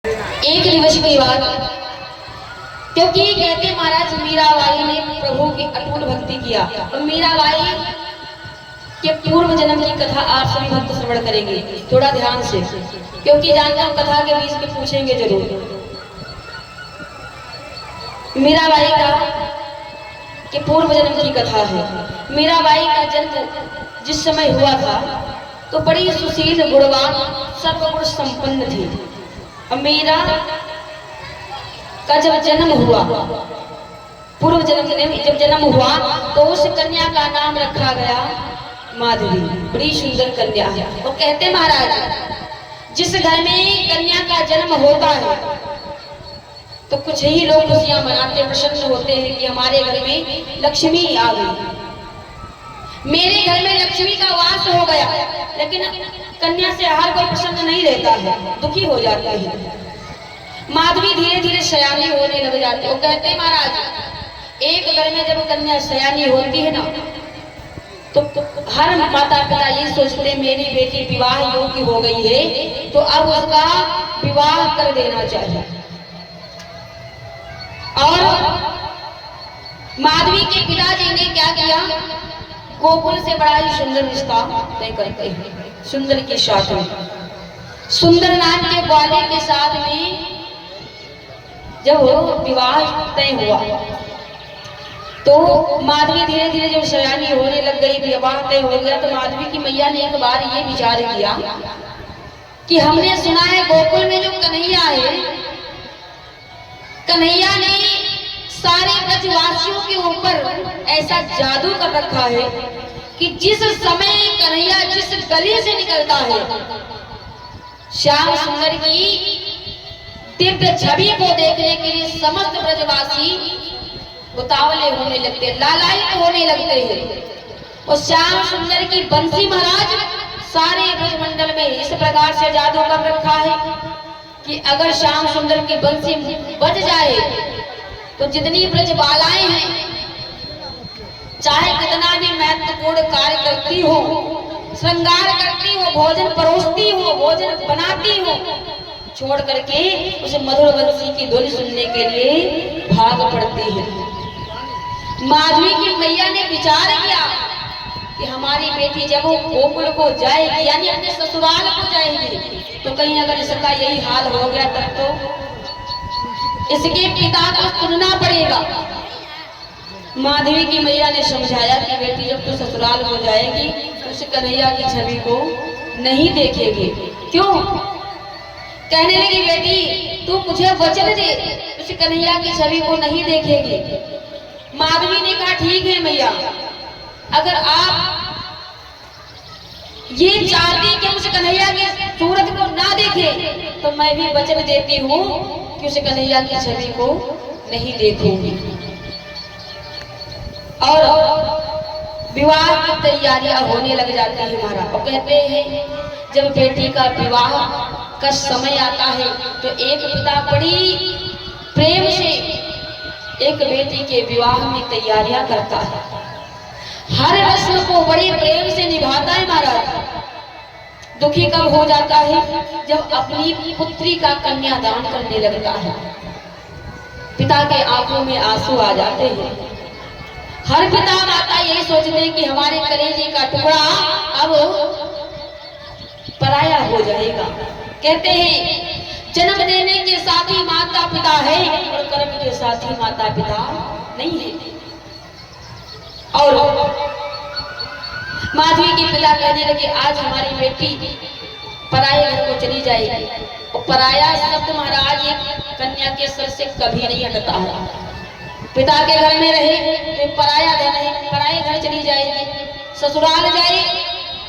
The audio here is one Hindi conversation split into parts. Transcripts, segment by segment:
एक दिवस की बात, क्योंकि कहते महाराज मीराबाई ने प्रभु की अटूट भक्ति किया। और मीराबाई के पूर्व जन्म की कथा आप सभी भक्त श्रवण करेंगे थोड़ा ध्यान से, क्योंकि जानता हूं कथा के बीच में पूछेंगे जरूर। मीराबाई का के पूर्व जन्म की कथा है। मीराबाई का जन्म जिस समय हुआ था तो बड़ी सुशील गुणवान सर्वगुण संपन्न थी। और मीरा का जब जन्म हुआ, पूर्व जन्म में जब जन्म हुआ तो उस कन्या का नाम रखा गया माधवी। बड़ी सुंदर कन्या है। और कहते महाराज जिस घर में कन्या का जन्म होता है तो कुछ ही लोग खुशियां मनाते, प्रसन्न होते हैं कि हमारे घर में लक्ष्मी आ गई, मेरे घर में लक्ष्मी का वास हो गया। लेकिन कन्या से हर कोई प्रसन्न नहीं रहता है, दुखी हो जाता है। माधवी धीरे धीरे सयानी होने लग जाती है। वो कहते हैं महाराज एक घर में जब कन्या सयानी होती है ना तो हर माता पिता ये सोचते मेरी बेटी विवाह योग्य हो गई है तो अब उसका विवाह कर देना चाहिए। और माधवी के पिताजी ने क्या किया, गोकुल से बड़ा ही सुंदर रिश्ता तय करते हैं। सुंदर के साथ में, सुंदर नाम के ग्वाले के साथ में जब विवाह तय हुआ तो माधवी धीरे धीरे जब सयानी होने लग गई, विवाह तय हो गया, तो माधवी की मैया ने एक बार ये विचार किया कि हमने सुना है गोकुल में जो कन्हैया है, कन्हैया ने सारे ब्रजवासियों के ऊपर ऐसा जादू कर रखा है कि जिस समय कन्हैया जिस गली से निकलता है श्याम सुंदर की दिव्य छवि को देखने के लिए समस्त ब्रजवासी उतावले होने लगते, लालायित होने लगते हैं। और श्याम सुंदर की बंसी महाराज सारे ब्रजमंडल में इस प्रकार से जादू कर रखा है कि अगर श्याम सुंदर की बंसी बज जाए तो जितनी ब्रजबालाएं हैं चाहे कितना भी महत्वपूर्ण कार्य करती हो, श्रृंगार करती हो, भोजन परोसती हो, भोजन बनाती हो, छोड़ करके उस मधुर बंसी की धुन सुनने के लिए भाग पड़ती है। माधवी की मैया ने विचार किया कि हमारी बेटी जब वो गोकुल को जाएगी यानी अपने ससुराल को जाएगी तो कहीं अगर इसका यही हाल हो गया तब तो इसके पिता को सुनना पड़ेगा। माधवी की मैया ने समझाया कि बेटी जब तू ससुराल हो जाएगी तो उस कन्हैया की छवि को नहीं देखेगी। क्यों? कहने लगी बेटी तू मुझे वचन दे उस कन्हैया की छवि को नहीं देखेगी। माधवी ने कहा ठीक है मैया, अगर आप ये चाहती कि उस कन्हैया की सूरत को ना देखे तो मैं भी वचन देती हूँ कि उस कन्हैया की छवि को नहीं देखूंगी। और विवाह की तैयारियां होने लग जाती है महाराज। और कहते हैं जब बेटी का विवाह का समय आता है तो एक पिता बड़ी प्रेम से एक बेटी के विवाह में तैयारियां करता है, हर रस्म को बड़ी प्रेम से निभाता है महाराज। दुखी कब हो जाता है जब अपनी पुत्री का कन्यादान करने लगता है, पिता के आंखों में आंसू आ जाते हैं। हर पिता माता यही सोचते हैं कि हमारे कलेजे का टुकड़ा अब पराया हो जाएगा। कहते हैं जन्म देने के साथी माता पिता है और कर्म के साथी माता पिता नहीं है। और माधवी के पिता कहने लगे आज हमारी बेटी पराये घर को चली जाएगी। और पराया शब्द महाराज एक कन्या के सर से कभी नहीं हटता है। पिता के घर में रहे तो पराया धन है, पराये घर चली जाएगी, ससुराल जाए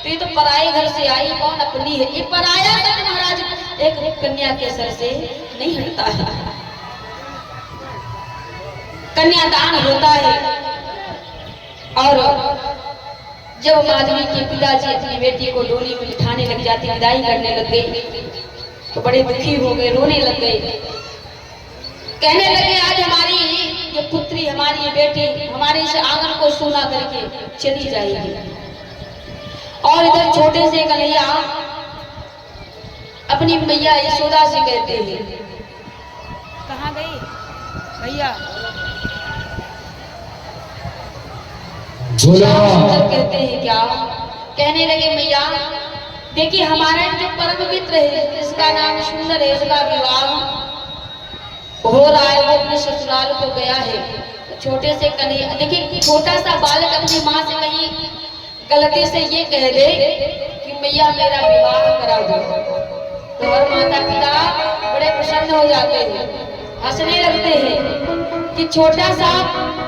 तो ये तो पराये घर से आई, कौन अपनी है। ये पराया शब्द महाराज एक कन्या के सर से नहीं हटता है। कन्यादान होता है और जब माधवी के पिताजी अपनी बेटी को डोली में बिठाने लग जाती, विदाई करने लग गए तो बड़े दुखी हो गए, रोने लग गए। कहने लगे आज हमारी ये पुत्री, हमारी ये बेटी हमारे इस आंगन को सूना करके चली जाएगी। और इधर छोटे से कन्हैया अपनी अपनी मैया यशोदा से कहते हैं। कहाँ गई भैया? सुंदर कहते हैं क्या? कहने लगे मैया देखिए हमारा जो परम मित्र है इसका नाम सुंदर है, इसका विवाह हो रहा है, वो अपने ससुराल को गया है। छोटे से कन्हैया देखिए छोटा सा बालक अपनी माँ से कहीं गलती से ये कह दे कि मैया मेरा विवाह करा दो, तो और माता पिता बड़े प्रसन्न हो जाते हैं, हंसने लगते हैं कि छोटा सा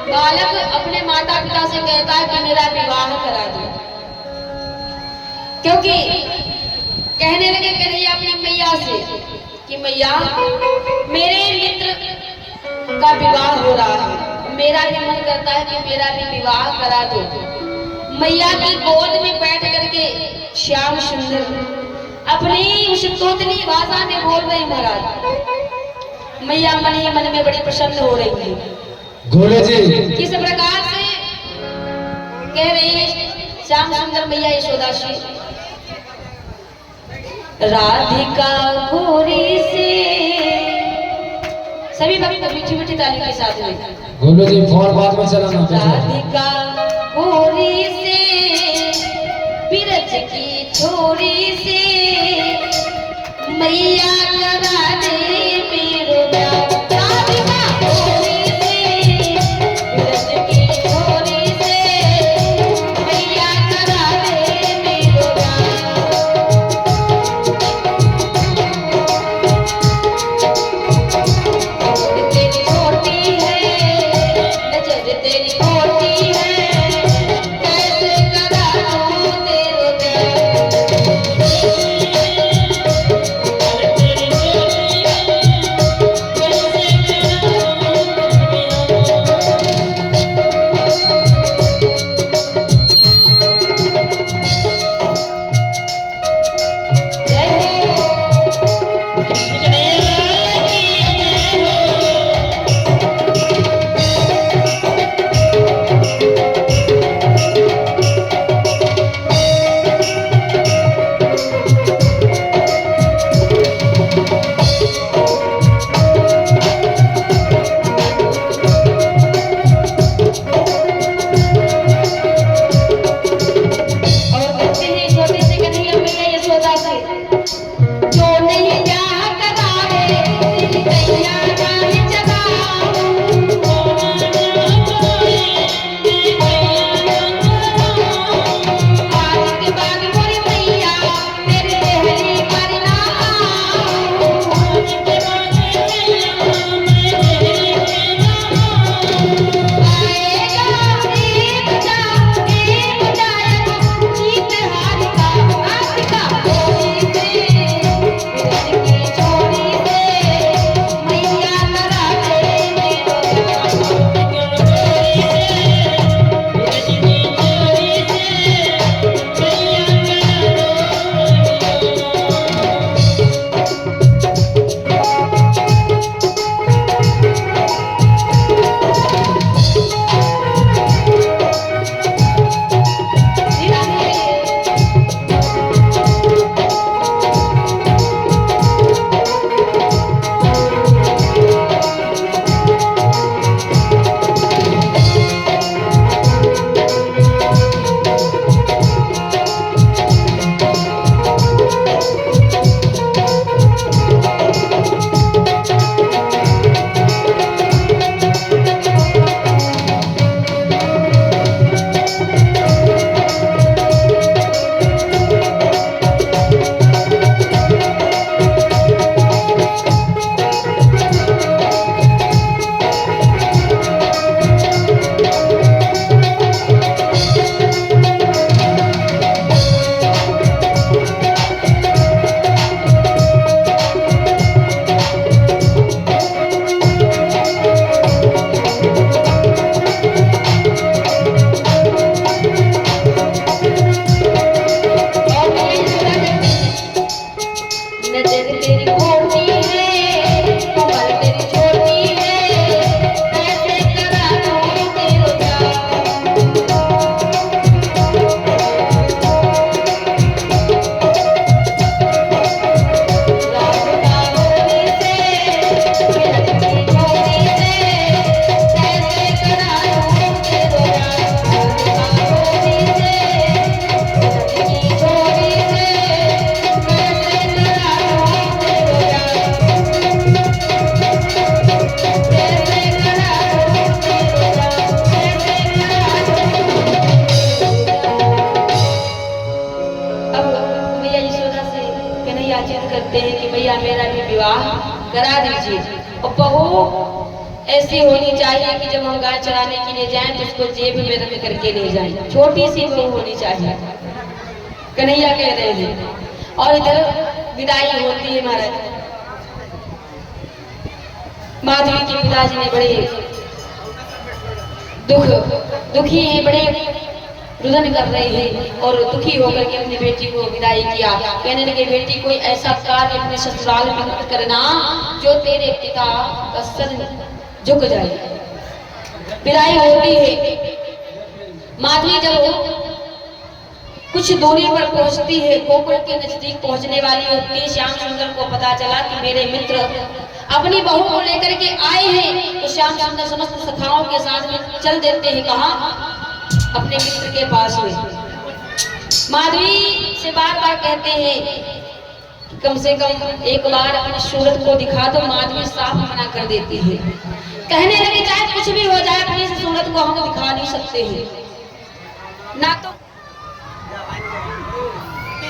बालक अपने माता पिता से कहता है कि मेरा विवाह करा दो। क्योंकि कहने लगे कन्हैया अपनी मैया से कि मैया मेरे मित्र का विवाह हो रहा है, मेरा भी मन करता है कि मेरा भी विवाह करा दो। मैया की गोद में बैठ करके श्याम सुंदर अपनी उस तोतली भाषा में बोल रहे महाराज। मैया मन ही मन में बड़ी प्रसन्न हो रही है। गोले जी किस प्रकार से कह रही है श्याम सुंदर मैया यशोदा से, राधिका गोरी से, सभी भक्त मीठी मीठी ताली के साथ में। गोले जी फोन बाद में चलाना। राधिका गोरी से बिरज की छोरी से मैया करा दे मेरो ब्याह। राधिका गोरी से बिरज की छोरी से मैया करा दे मेरो ब्याह। तेरी छोटी है नजर तेरी खोटी है, कैसे करा दूं तेरे प्यार। मैया करा दीजिए। और बहू ऐसी होनी चाहिए कि जब हम गाय चराने के लिए जाएं तो उसको जेब में रख करके ले जाएं, छोटी सी बहू होनी चाहिए। कन्हैया कह रहे हैं। और इधर विदाई होती है महाराज। माधवी के पिताजी ने बड़े दुखी हैं, बड़े रुदन कर रहे हैं और दुखी होकर के अपनी बेटी को विदाई किया। कहने लगे बेटी कोई ऐसा कार्य अपने ससुराल में मत करना जो तेरे पिता का सर झुक जाए। विदाई होती है। माधवी जब कुछ दूरी पर पहुंचती है, गोकुल के नजदीक पहुंचने वाली होती है, श्याम सुंदर को पता चला कि मेरे मित्र अपनी बहू को लेकर के आए हैं। तो श्याम सुंदर समस्त सखाओं के साथ में चल देते हैं। कहाँ? अपने मित्र के पास में। माधवी से बार बार कहते हैं कि कम से कम एक बार अपनी सूरत को दिखा दो। माधवी साफ मना कर देती है। कहने लगे चाहे कुछ भी हो जाए अपनी सूरत को हम दिखा नहीं सकते हैं ना तो